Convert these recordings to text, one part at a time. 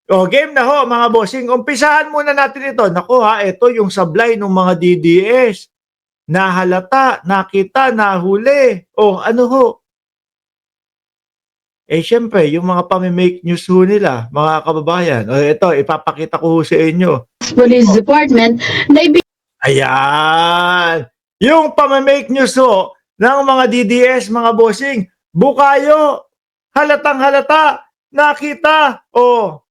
O, game na ho mga bossing. Umpisahan muna natin ito. Naku ha, ito yung sablay ng mga DDS. Nahalata, nakita, nahuli. O, ano ho? Eh, syempre, yung mga pami-make news ho nila, mga kababayan. O, ito, ipapakita ko ho sa inyo. Police Department na Ayan! Yung pami-make news ho ng mga DDS, mga bossing. Bukayo! Halatang halata! Nakita! O,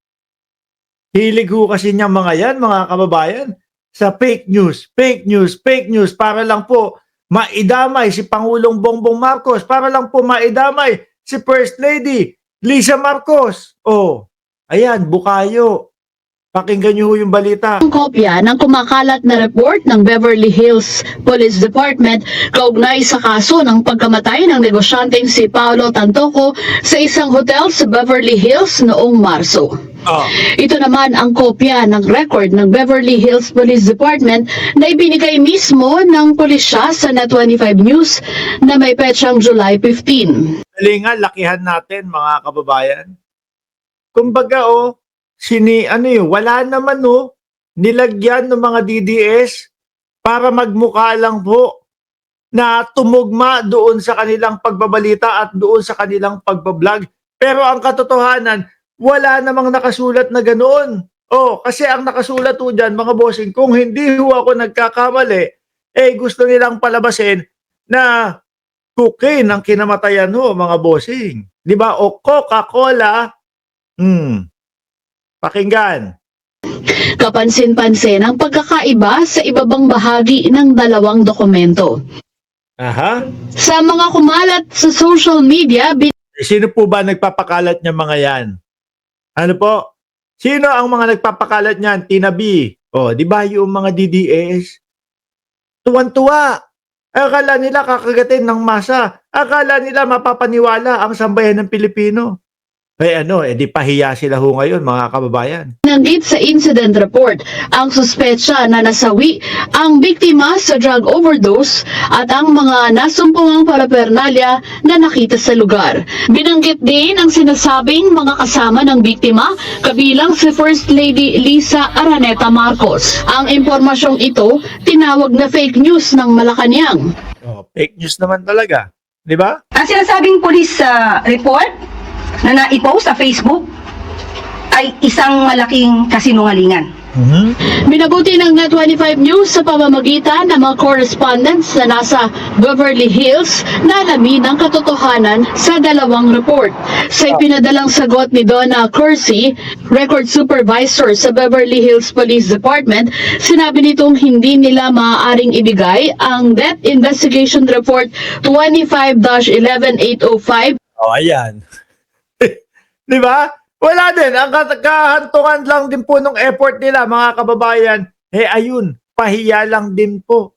hilig ho kasi niya mga yan, mga kababayan, sa fake news, fake news, fake news, para lang po maidamay si Pangulong Bongbong Marcos, para lang po maidamay si First Lady Lisa Marcos. Oh, ayan, bukayo. Pakinggan niyo ho yung balita. kopya ng kumakalat na report ng Beverly Hills Police Department kaugnay sa kaso ng pagkamatay ng negosyanteng si Paolo Tantoco sa isang hotel sa Beverly Hills noong Marso. Oh. Ito naman ang kopya ng record ng Beverly Hills Police Department na ibinigay mismo ng pulisya sa Net25 News na may petsang July 15. Galingan, lakihan natin mga kababayan. Kumbaga wala naman nilagyan ng mga DDS para magmukha lang po na tumugma doon sa kanilang pagbabalita at doon sa kanilang pagbablog. Pero ang katotohanan, wala namang nakasulat na ganoon. Kasi ang nakasulat po dyan, mga bossing, kung hindi ho ako nagkakamali, gusto nilang palabasin na cocaine ang kinamatayan ho, mga bossing. Di ba? O Coca-Cola. Pakinggan. Kapansin-pansin ang pagkakaiba sa ibabang bahagi ng dalawang dokumento. Aha. Sa mga kumalat sa social media, Sino po ba nagpapakalat niya mga yan? Ano po? Sino ang mga nagpapakalat niyan? Tinabi. Di ba yung mga DDS? Tuwan-tuwa. Akala nila kakagatin ng masa. Akala nila mapapaniwala ang sambayan ng Pilipino. Di pahiya sila ho ngayon, mga kababayan. binanggit sa incident report ang suspetsa na nasawi ang biktima sa drug overdose at ang mga nasumpungang paraphernalia na nakita sa lugar. Binanggit din ang sinasabing mga kasama ng biktima, kabilang si First Lady Lisa Araneta Marcos. Ang impormasyong ito, tinawag na fake news ng Malacanang. Fake news naman talaga. Di ba? Ang sinasabing police report na naipost sa Facebook ay isang malaking kasinungalingan. Minabuti ng Net25 News sa pamamagitan ng mga correspondents na nasa Beverly Hills na alamin ang katotohanan sa dalawang report. Sa ipinadalang sagot ni Donna Kersey, record supervisor sa Beverly Hills Police Department, sinabi nitong hindi nila maaaring ibigay ang Death Investigation Report 25-11805. Ayan. Di ba? Wala din. Ang kahantungan lang din po ng effort nila, mga kababayan. Ayun, pahiya lang din po.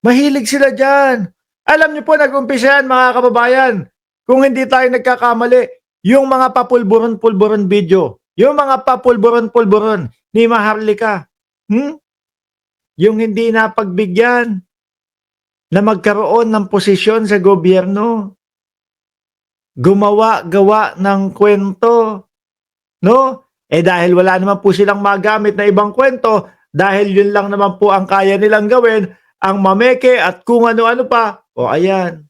Mahilig sila dyan. Alam niyo po, nag-umpisa yan, mga kababayan. Kung hindi tayo nagkakamali, yung mga papulburon-pulburon video, yung mga papulburon-pulburon ni Maharlika, yung hindi napagbigyan na magkaroon ng posisyon sa gobyerno, gawa ng kwento, no? Dahil wala naman po silang magamit na ibang kwento, dahil yun lang naman po ang kaya nilang gawin, ang mameke at kung ano-ano pa, ayan,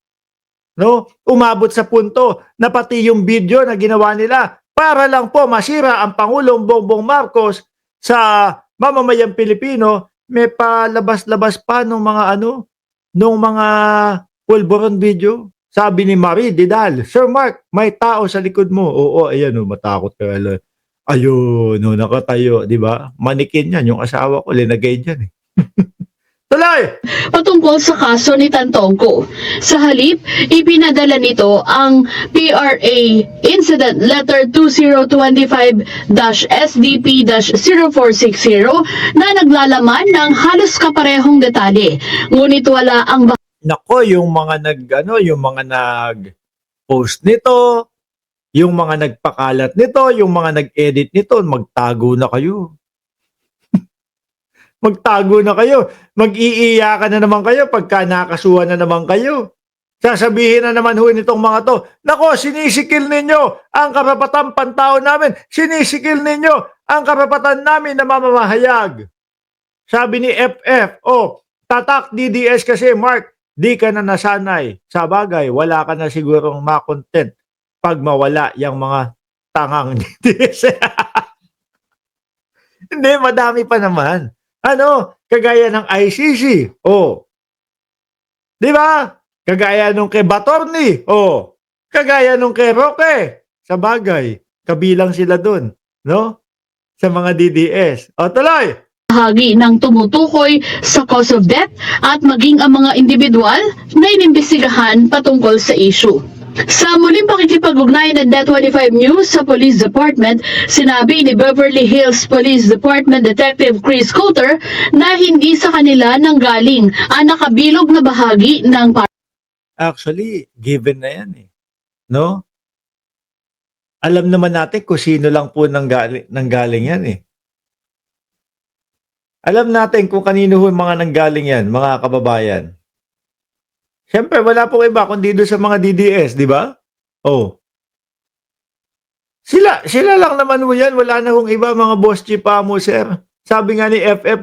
no? Umabot sa punto na pati yung video na ginawa nila para lang po masira ang Pangulong Bongbong Marcos sa mamamayang Pilipino, may palabas-labas pa nung mga pulburon video. Sabi ni Marie Didal, Sir Mark, may tao sa likod mo. Oo, ayan matakot ka. Ayun, nakatayo, di ba? Manikin yan, yung asawa ko, linagay dyan. Tuloy! Patungkol sa kaso ni Tantongco. Sa halip, ipinadala nito ang PRA Incident Letter 2025-SDP-0460 na naglalaman ng halos kaparehong detalye. Ngunit wala ang Nako, yung mga nag-post nito, yung mga nagpakalat nito, yung mga nag-edit nito, magtago na kayo. Magtago na kayo. Mag-iiyakan na naman kayo pagka nakasuhan na naman kayo. Sasabihin na naman ho nitong mga to, nako, sinisikil ninyo ang karapatan pantao namin. Sinisikil ninyo ang karapatan namin na mamamahayag. Sabi ni FF, tatak DDS kasi, Mark, di ka na nasanay. Sa bagay, wala ka na sigurong makontent pag mawala yung mga tangang DDS. Hindi, madami pa naman. Ano, kagaya ng ICC. Di ba? Kagaya nung kay Batorni. Kagaya nung kay Roque. Sa bagay, kabilang sila dun. No? Sa mga DDS. Tuloy! bahagi ng tumutukoy sa cause of death at maging ang mga individual na inimbestigahan patungkol sa issue. Sa muling pakikipag-ugnay ng Net25 News sa Police Department, sinabi ni Beverly Hills Police Department Detective Chris Coulter na hindi sa kanila nanggaling ang nakabilog na bahagi ng Actually, given na yan eh. No? Alam naman natin kung sino lang po nanggaling yan eh. Alam natin kung kanino ho mga nanggaling yan, mga kababayan. Siyempre, wala pong iba kundi doon sa mga DDS, di ba? Sila lang naman ho yan. Wala na hong iba, mga boss chief pa mo, sir. Sabi nga ni FF,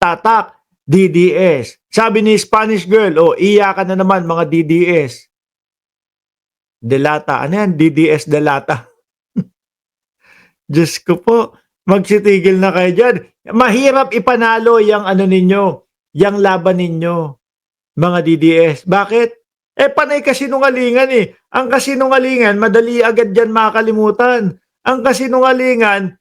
tatak, DDS. Sabi ni Spanish girl, iyakan na naman mga DDS. Delata. Ano yan? DDS Delata. Diyos ko po. Magsitigil na kayo dyan. Mahirap ipanalo yung ano ninyo, yung laban ninyo, mga DDS. Bakit? Panay kasinungalingan eh. Ang kasinungalingan, madali agad dyan makalimutan. Ang kasinungalingan,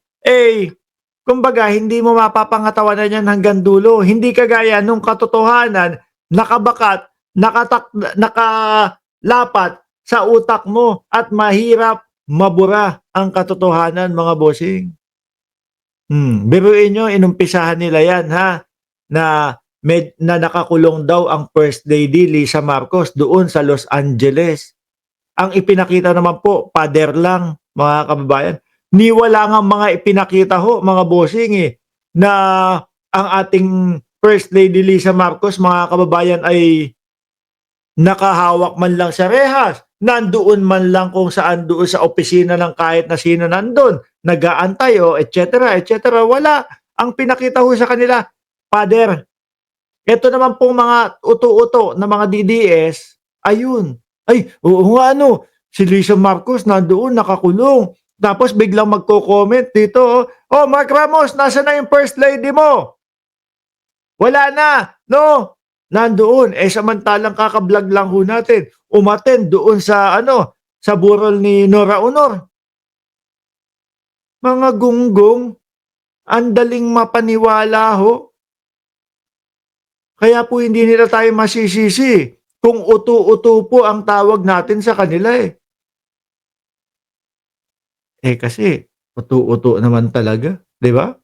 kumbaga, hindi mo mapapangatawanan yan hanggang dulo. Hindi kagaya nung katotohanan, nakabakat, nakalapat sa utak mo at mahirap mabura ang katotohanan, mga bossing. Biruin nyo, inumpisahan nila yan, ha? Na nakakulong daw ang First Lady Lisa Marcos doon sa Los Angeles. Ang ipinakita naman po, pader lang, mga kababayan. Wala nga mga ipinakita ho, mga bossing na ang ating First Lady Lisa Marcos, mga kababayan, ay nakahawak man lang sa rehas, nandoon man lang kung saan doon sa opisina ng kahit na sino nandun, nag-aantay etc. Wala. Ang pinakita ho sa kanila, pader. Ito naman pong mga uto-uto na mga DDS, ayun. Oo nga si Lisa Marcos nandoon, nakakulong. Tapos biglang magko-comment dito, Mark Ramos, nasa na yung First Lady mo? Wala na, no? Nandoon, samantalang kakablog lang ho natin, umattend doon sa sa burol ni Nora Honor. Mga gunggong, andaling mapaniwala ho. Kaya po hindi nila tayo masisisi kung uto-uto po ang tawag natin sa kanila kasi uto-uto naman talaga, di ba?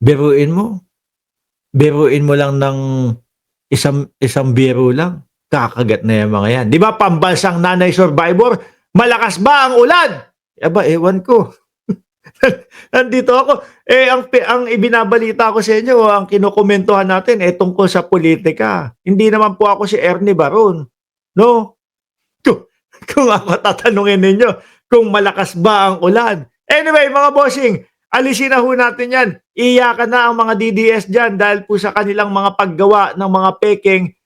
Biruin mo lang ng isang biro lang, kakagat na yung mga yan. Di ba, pambansang nanay survivor, malakas ba ang ulan? Ewan ko. Nandito ako. Ang ibinabalita ko sa inyo, ang kinukomentuhan natin, tungkol sa politika. Hindi naman po ako si Ernie Baron. No? Kung ako tatanungin ninyo, kung malakas ba ang ulan. Anyway, mga bossing, alisin na ho natin yan. Iyakan na ang mga DDS dyan dahil po sa kanilang mga paggawa ng mga peking